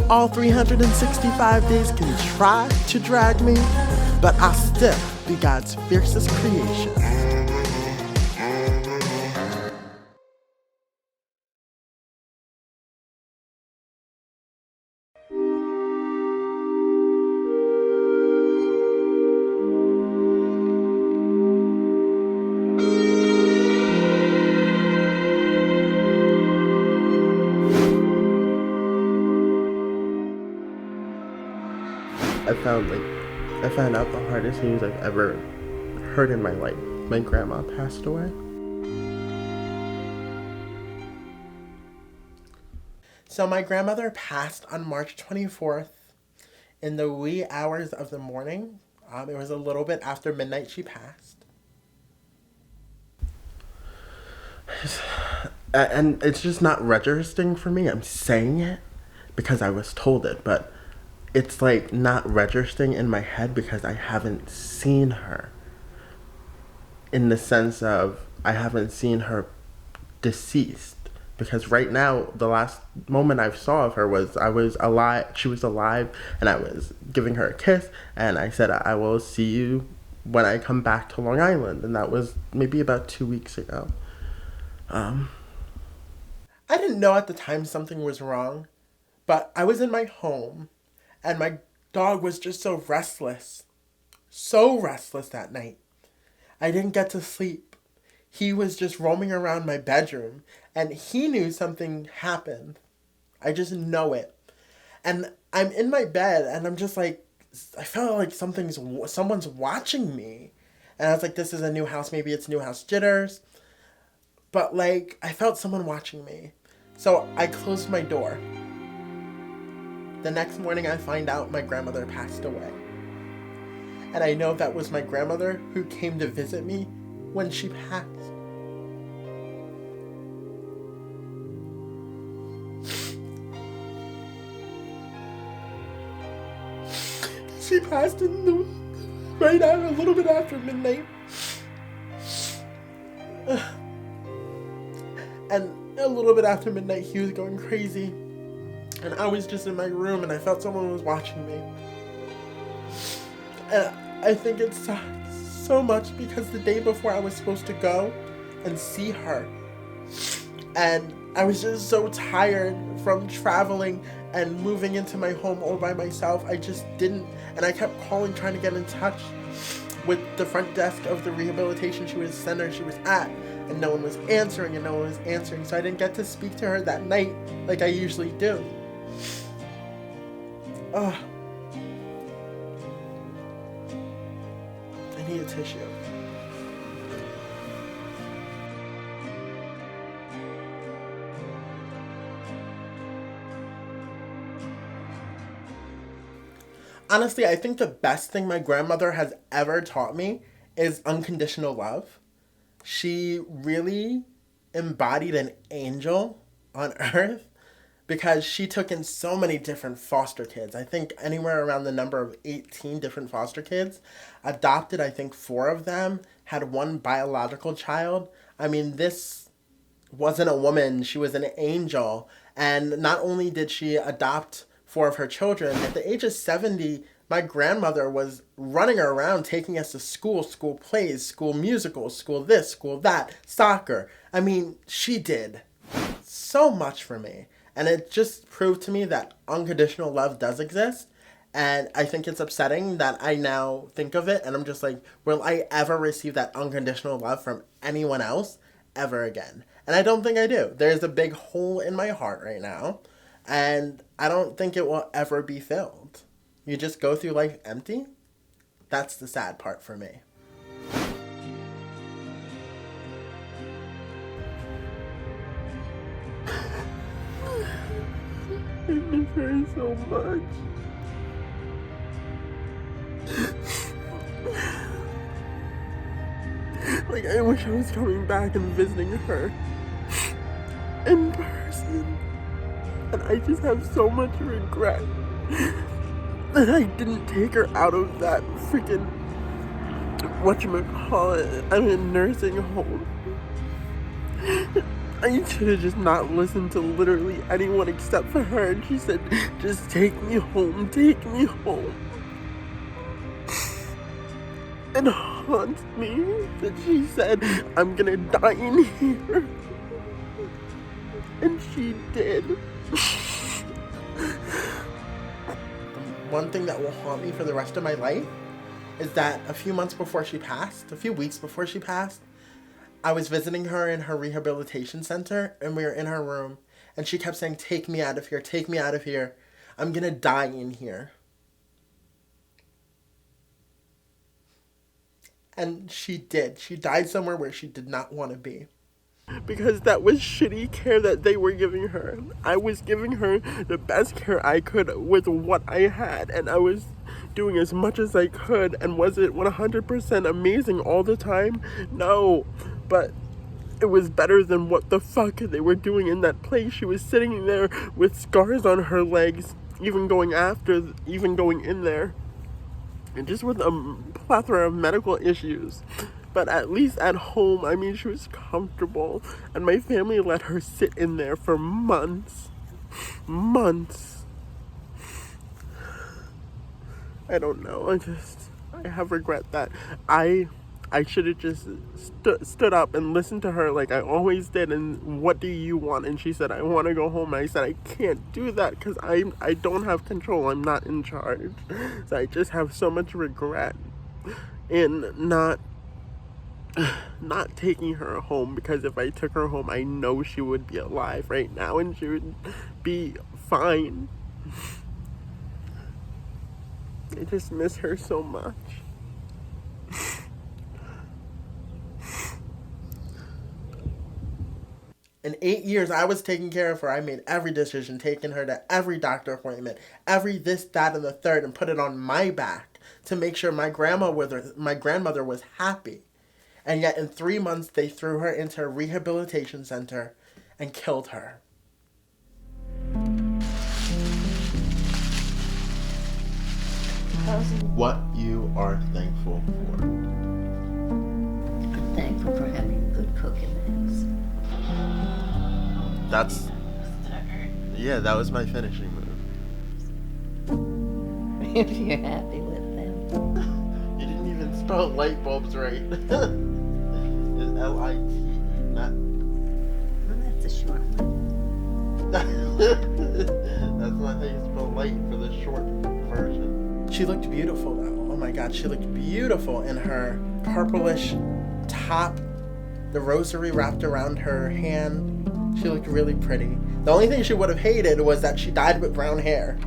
All 365 days can try to drag me, but I'll still be God's fiercest creation. I found out the hardest news I've ever heard in my life. My grandma passed away. So my grandmother passed on March 24th in the wee hours of the morning. It was a little bit after midnight she passed. And it's just not registering for me. I'm saying it because I was told it, but it's like not registering in my head because I haven't seen her. In the sense of I haven't seen her deceased. Because right now, the last moment I saw of her was I was alive. She was alive, and I was giving her a kiss, and I said, I will see you when I come back to Long Island. And that was maybe about 2 weeks ago. I didn't know at the time something was wrong, but I was in my home. And my dog was just so restless that night. I didn't get to sleep. He was just roaming around my bedroom, and he knew something happened. I just know it. And I'm in my bed, and I'm just like, I felt like someone's watching me. And I was like, this is a new house. Maybe it's new house jitters. But like, I felt someone watching me. So I closed my door. The next morning, I find out my grandmother passed away. And I know that was my grandmother who came to visit me when she passed. She passed right out a little bit after midnight. And a little bit after midnight, he was going crazy. And I was just in my room, and I felt someone was watching me. And I think it sucks so much because the day before I was supposed to go and see her. And I was just so tired from traveling and moving into my home all by myself. I just didn't. And I kept calling, trying to get in touch with the front desk of the rehabilitation center she was at. And no one was answering, So I didn't get to speak to her that night like I usually do. Ugh. I need a tissue. Honestly, I think the best thing my grandmother has ever taught me is unconditional love. She really embodied an angel on earth because she took in so many different foster kids. I think anywhere around the number of 18 different foster kids. Adopted, I think 4 of them. Had 1 biological child. I mean, this wasn't a woman. She was an angel. And not only did she adopt 4 of her children, at the age of 70, my grandmother was running around taking us to school plays, school musicals, school this, school that, soccer. I mean, she did so much for me. And it just proved to me that unconditional love does exist. And I think it's upsetting that I now think of it and I'm just like, will I ever receive that unconditional love from anyone else ever again? And I don't think I do. There's a big hole in my heart right now. And I don't think it will ever be filled. You just go through life empty. That's the sad part for me. I miss her so much. Like, I wish I was coming back and visiting her in person. And I just have so much regret that I didn't take her out of that freaking, whatchamacallit, I'm in nursing home. I should have just not listened to literally anyone except for her. And she said, just take me home, take me home. It haunts me that she said, I'm gonna die in here. And she did. One thing that will haunt me for the rest of my life is that a few weeks before she passed, I was visiting her in her rehabilitation center, and we were in her room, and she kept saying, take me out of here, take me out of here. I'm gonna die in here. And she did. She died somewhere where she did not want to be. Because that was shitty care that they were giving her. I was giving her the best care I could with what I had, and I was doing as much as I could. And was it 100% amazing all the time? No, but it was better than what the fuck they were doing in that place. She was sitting there with scars on her legs, even going in there, and just with a plethora of medical issues. But at least at home, I mean, she was comfortable, and my family let her sit in there for months. I don't know. I have regret that I should have just stood up and listened to her like I always did. And what do you want? And she said, I want to go home. And I said, I can't do that because I don't have control. I'm not in charge. So I just have so much regret in not taking her home, because if I took her home, I know she would be alive right now and she would be fine. I just miss her so much. In 8 years, I was taking care of her. I made every decision, taking her to every doctor appointment, every this, that, and the third, and put it on my back to make sure my grandmother was happy. And yet in 3 months, they threw her into a rehabilitation center and killed her. What you are thankful for? I'm thankful for having good cook in the house. That was my finishing move. If you're happy with them. You didn't even spell light bulbs right. It's L-I-T-E, not... Well, that's a short one. That's not how you spell light for the short version. She looked beautiful though. Oh my god, she looked beautiful in her purplish top, the rosary wrapped around her hand. She looked really pretty. The only thing she would have hated was that she died with brown hair.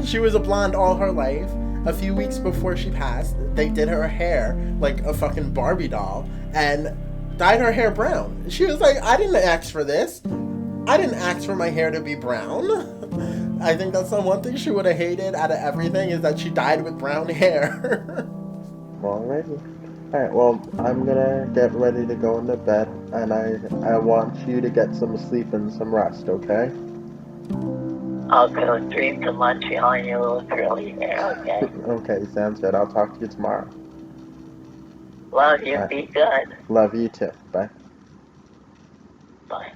She was a blonde all her life. A few weeks before she passed, they did her hair like a fucking Barbie doll and dyed her hair brown. She was like, I didn't ask for this. I didn't ask for my hair to be brown. I think that's the one thing she would have hated out of everything, is that she died with brown hair. Alrighty. Alright, well, I'm gonna get ready to go into bed, and I want you to get some sleep and some rest, okay? I'll go dream to Montreal in your little curly hair, okay? Okay, sounds good. I'll talk to you tomorrow. Love you, be good. Love you too. Bye. Bye.